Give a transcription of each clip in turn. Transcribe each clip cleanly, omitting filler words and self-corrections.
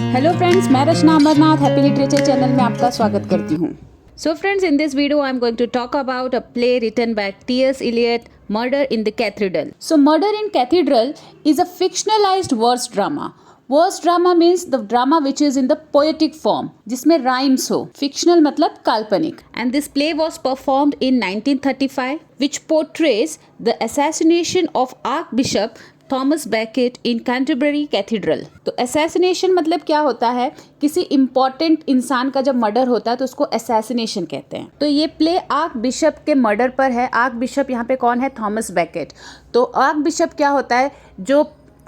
Hello friends, मैं रचना Amarnath happy literature channel में आपका स्वागत करती हूँ। So friends, in this video I am going to talk about a play written by T.S. Eliot, Murder in the Cathedral. So Murder in Cathedral is a fictionalized verse drama. Verse drama means the drama which is in the poetic form, जिसमें rhymes हो. Fictional मतलब काल्पनिक. And this play was performed in 1935, which portrays the assassination of Archbishop Thomas baked in Canterbury cathedral. तो assassination मतलब क्या होता है, किसी इंपॉर्टेंट इंसान का जब मर्डर होता है तो उसको असैसिनेशन कहते हैं। तो ये प्ले आर्क बिशप के मर्डर पर है। आर्क बिशप यहाँ पे कौन है? Thomas baked. तो आर्क बिशप क्या होता है? जो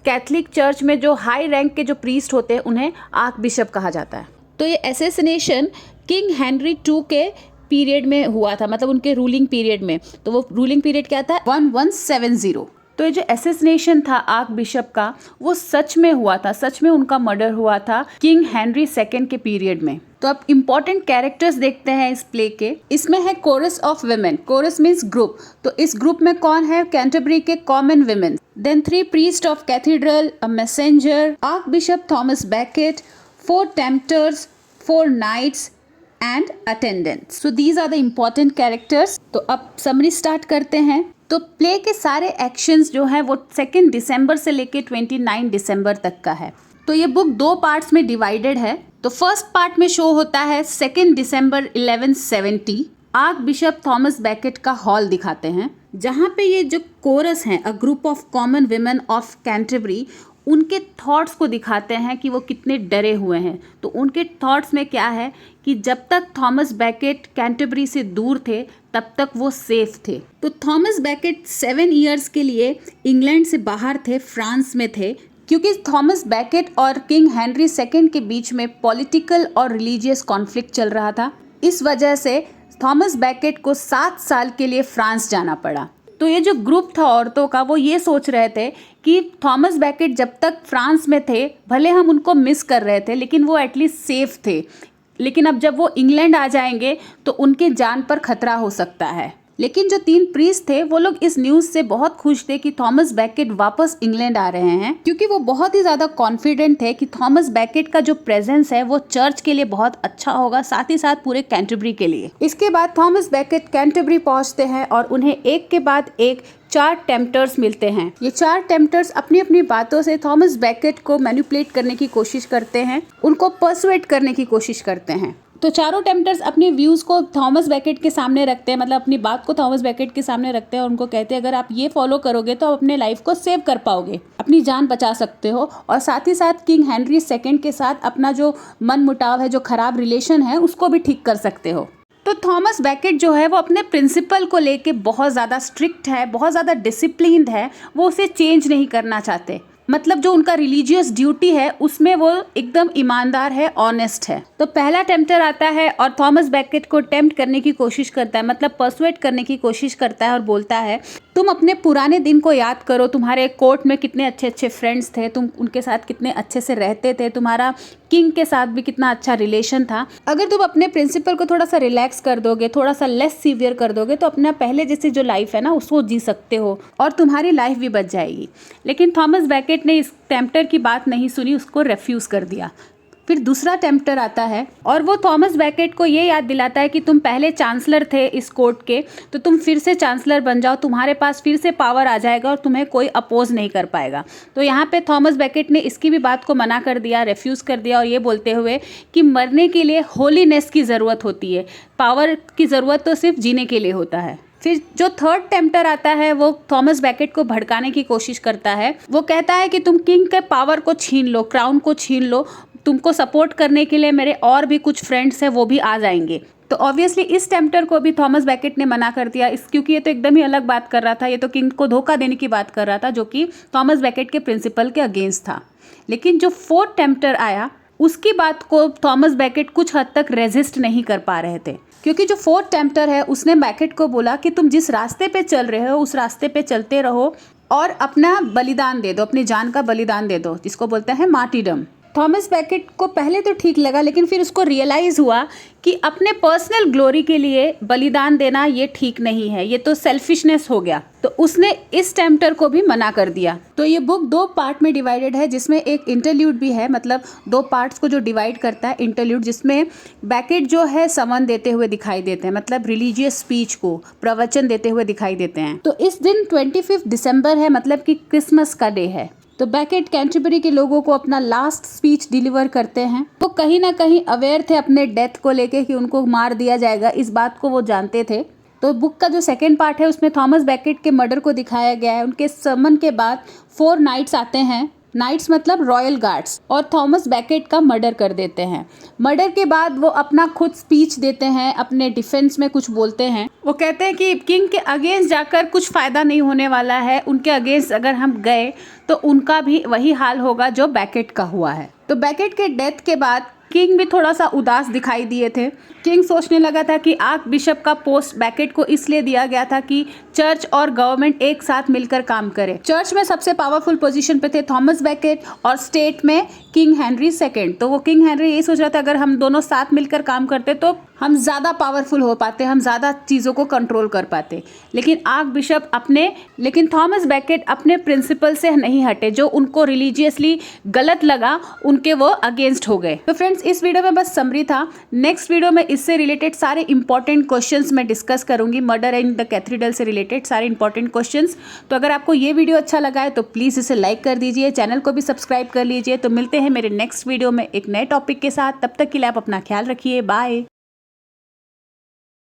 कैथलिक चर्च में जो हाई रैंक के जो प्रीस्ट होते हैं उन्हें आर्क बिशप कहा जाता है। तो ये असैसिनेशन किंग हेनरी II के पीरियड में हुआ था, मतलब उनके रूलिंग पीरियड में। तो वो रूलिंग पीरियड क्या था? 1170। तो ये जो असैसिनेशन था आर्क बिशप का, वो सच में हुआ था, सच में उनका मर्डर हुआ था किंग हेनरी II के पीरियड में। तो अब इम्पोर्टेंट कैरेक्टर्स देखते हैं इस प्ले के। इसमें है chorus of women. Chorus means group. तो इस ग्रुप में कौन है? कैंटरबरी के common women. Then 3 priest of cathedral, a messenger, archbishop Thomas Becket, 4 tempters, 4 knights and attendants. So these are the important characters. तो अब समरी स्टार्ट करते हैं। तो प्ले के सारे एक्शंस जो है वो 2 दिसंबर से लेके 29 दिसंबर तक का है। तो ये बुक 2 पार्ट्स में डिवाइडेड है। तो फर्स्ट पार्ट में शो होता है 2 दिसंबर 1170। आर्क बिशप थॉमस बैकेट का हॉल दिखाते हैं, जहाँ पे ये जो कोरस हैं, a group of common women of Canterbury, उनके थॉट्स को दिखाते हैं कि वो कितने डरे हुए हैं। तो उनके थॉट्स में क्या है कि जब तक थॉमस बैकेट कैंटरबरी से दूर थे तब तक वो सेफ थे। तो थॉमस बैकेट 7 इयर्स के लिए इंग्लैंड से बाहर थे, फ्रांस में थे, क्योंकि थॉमस बैकेट और किंग हेनरी II के बीच में पॉलिटिकल और रिलीजियस कॉन्फ्लिक्ट चल रहा था। इस वजह से थॉमस बैकेट को 7 साल के लिए फ्रांस जाना पड़ा। तो ये जो ग्रुप था औरतों का, वो ये सोच रहे थे कि थॉमस बैकेट जब तक फ्रांस में थे, भले हम उनको मिस कर रहे थे लेकिन वो एटलीस्ट सेफ थे, लेकिन अब जब वो इंग्लैंड आ जाएंगे तो उनके जान पर खतरा हो सकता है। लेकिन जो 3 प्रीस्ट थे वो लोग इस न्यूज़ से बहुत खुश थे कि थॉमस बैकेट वापस इंग्लैंड आ रहे हैं, क्योंकि वो बहुत ही ज़्यादा कॉन्फिडेंट थे कि थॉमस बैकेट का जो प्रेजेंस है वो चर्च के लिए बहुत अच्छा होगा, साथ ही साथ पूरे कैंटरबरी के लिए। इसके बाद थॉमस बैकेट कैंटरबरी पहुंचते हैं और उन्हें एक के बाद एक 4 टेम्पटर्स मिलते हैं। ये 4 टेम्पटर्स अपनी अपनी बातों से थॉमस बैकेट को मैनिपुलेट करने की कोशिश करते हैं, उनको पर्सुएट करने की कोशिश करते हैं। तो चारों टेम्पटर्स अपने व्यूज़ को थॉमस बैकेट के सामने रखते हैं, मतलब अपनी बात को थॉमस बैकेट के सामने रखते हैं और उनको कहते हैं अगर आप ये फॉलो करोगे तो आप अपने लाइफ को सेव कर पाओगे, अपनी जान बचा सकते हो, और साथ ही साथ किंग हेनरी II के साथ अपना जो मन मुटाव है, जो खराब रिलेशन है, उसको भी ठीक कर सकते हो। तो थॉमस बैकेट जो है वो अपने प्रिंसिपल को लेके बहुत ज़्यादा स्ट्रिक्ट है, बहुत ज़्यादा डिसिप्लिन्ड है, वो उसे चेंज नहीं करना चाहते। मतलब जो उनका रिलीजियस ड्यूटी है उसमें वो एकदम ईमानदार है, ऑनेस्ट है। तो पहला टेम्पटर आता है और थॉमस बैकेट को टेम्प्ट करने की कोशिश करता है, मतलब पर्सुएट करने की कोशिश करता है और बोलता है तुम अपने पुराने दिन को याद करो, तुम्हारे कोर्ट में कितने अच्छे अच्छे फ्रेंड्स थे, तुम उनके साथ कितने अच्छे से रहते थे, तुम्हारा किंग के साथ भी कितना अच्छा रिलेशन था। अगर तुम अपने प्रिंसिपल को थोड़ा सा रिलैक्स कर दोगे, थोड़ा सा लेस सीवियर कर दोगे, तो अपना पहले जैसी जो लाइफ है ना उसको जी सकते हो और तुम्हारी लाइफ भी बच जाएगी। लेकिन थॉमस बैकेट ने इस टेम्पटर की बात नहीं सुनी, उसको रेफ्यूज कर दिया। फिर दूसरा टेम्पटर आता है और वो थॉमस बैकेट को ये याद दिलाता है कि तुम पहले चांसलर थे इस कोर्ट के, तो तुम फिर से चांसलर बन जाओ, तुम्हारे पास फिर से पावर आ जाएगा और तुम्हें कोई अपोज नहीं कर पाएगा। तो यहाँ पे थॉमस बैकेट ने इसकी भी बात को मना कर दिया, रेफ्यूज़ कर दिया, और ये बोलते हुए कि मरने के लिए होलीनेस की ज़रूरत होती है, पावर की ज़रूरत तो सिर्फ जीने के लिए होता है। फिर जो थर्ड टेम्पटर आता है वो थॉमस बैकेट को भड़काने की कोशिश करता है। वो कहता है कि तुम किंग के पावर को छीन लो, क्राउन को छीन लो, तुमको सपोर्ट करने के लिए मेरे और भी कुछ फ्रेंड्स हैं, वो भी आ जाएंगे। तो ऑब्वियसली इस टेम्पटर को भी थॉमस बैकेट ने मना कर दिया, क्योंकि ये तो एकदम ही अलग बात कर रहा था, ये तो किंग को धोखा देने की बात कर रहा था, जो कि थॉमस बैकेट के प्रिंसिपल के अगेंस्ट था। लेकिन जो 4th टेम्पटर आया उसकी बात को थॉमस बैकेट कुछ हद तक रेजिस्ट नहीं कर पा रहे थे, क्योंकि जो 4th टेम्पटर है उसने बैकेट को बोला कि तुम जिस रास्ते पे चल रहे हो उस रास्ते पे चलते रहो और अपना बलिदान दे दो, अपनी जान का बलिदान दे दो, जिसको बोलते हैं मार्टीडम। थॉमस बैकेट को पहले तो ठीक लगा, लेकिन फिर उसको रियलाइज़ हुआ कि अपने पर्सनल ग्लोरी के लिए बलिदान देना ये ठीक नहीं है, ये तो सेल्फिशनेस हो गया। तो उसने इस टेम्पटर को भी मना कर दिया। तो ये बुक 2 पार्ट में डिवाइडेड है, जिसमें एक इंटरल्यूड भी है, मतलब 2 पार्ट्स को जो डिवाइड करता है इंटरल्यूड, जिसमें बैकेट जो है समन देते हुए दिखाई देते हैं, मतलब रिलीजियस स्पीच को प्रवचन देते हुए दिखाई देते हैं। तो इस दिन 25 दिसंबर है, मतलब कि क्रिसमस का डे है। तो बैकेट कैंटरबरी के लोगों को अपना लास्ट स्पीच डिलीवर करते हैं। वो कहीं ना कहीं अवेयर थे अपने डेथ को लेके कि उनको मार दिया जाएगा, इस बात को वो जानते थे। तो बुक का जो सेकंड पार्ट है उसमें थॉमस बैकेट के मर्डर को दिखाया गया है। उनके समन के बाद 4 नाइट्स आते हैं, नाइट्स मतलब रॉयल गार्ड्स, और थॉमस बैकेट का मर्डर कर देते हैं। मर्डर के बाद वो अपना खुद स्पीच देते हैं, अपने डिफेंस में कुछ बोलते हैं। वो कहते हैं कि किंग के अगेंस्ट जाकर कुछ फ़ायदा नहीं होने वाला है, उनके अगेंस्ट अगर हम गए तो उनका भी वही हाल होगा जो बैकेट का हुआ है। तो बैकेट के डेथ के बाद किंग भी थोड़ा सा उदास दिखाई दिए थे। किंग सोचने लगा था कि आर्क बिशप का पोस्ट बैकेट को इसलिए दिया गया था कि चर्च और गवर्नमेंट एक साथ मिलकर काम करे। चर्च में सबसे पावरफुल पोजीशन पे थे थॉमस बैकेट और स्टेट में किंग हेनरी सेकेंड। तो वो किंग हेनरी यही सोच रहा था अगर हम दोनों साथ मिलकर काम करते तो हम ज़्यादा पावरफुल हो पाते, हम ज़्यादा चीज़ों को कंट्रोल कर पाते। लेकिन थॉमस बैकेट अपने प्रिंसिपल से नहीं हटे, जो उनको रिलीजियसली गलत लगा उनके वो अगेंस्ट हो गए। तो फ्रेंड्स, इस वीडियो में बस समरी था। नेक्स्ट वीडियो में इससे रिलेटेड सारे इंपॉर्टेंट क्वेश्चंस मैं डिस्कस करूंगी, मर्डर इन द कैथेड्रल से रिलेटेड सारे इंपॉर्टेंट क्वेश्चंस। तो अगर आपको ये वीडियो अच्छा लगा है तो प्लीज़ इसे लाइक कर दीजिए, चैनल को भी सब्सक्राइब कर लीजिए। तो मिलते हैं मेरे नेक्स्ट वीडियो में एक नए टॉपिक के साथ। तब तक के लिए आप अपना ख्याल रखिए। बाय।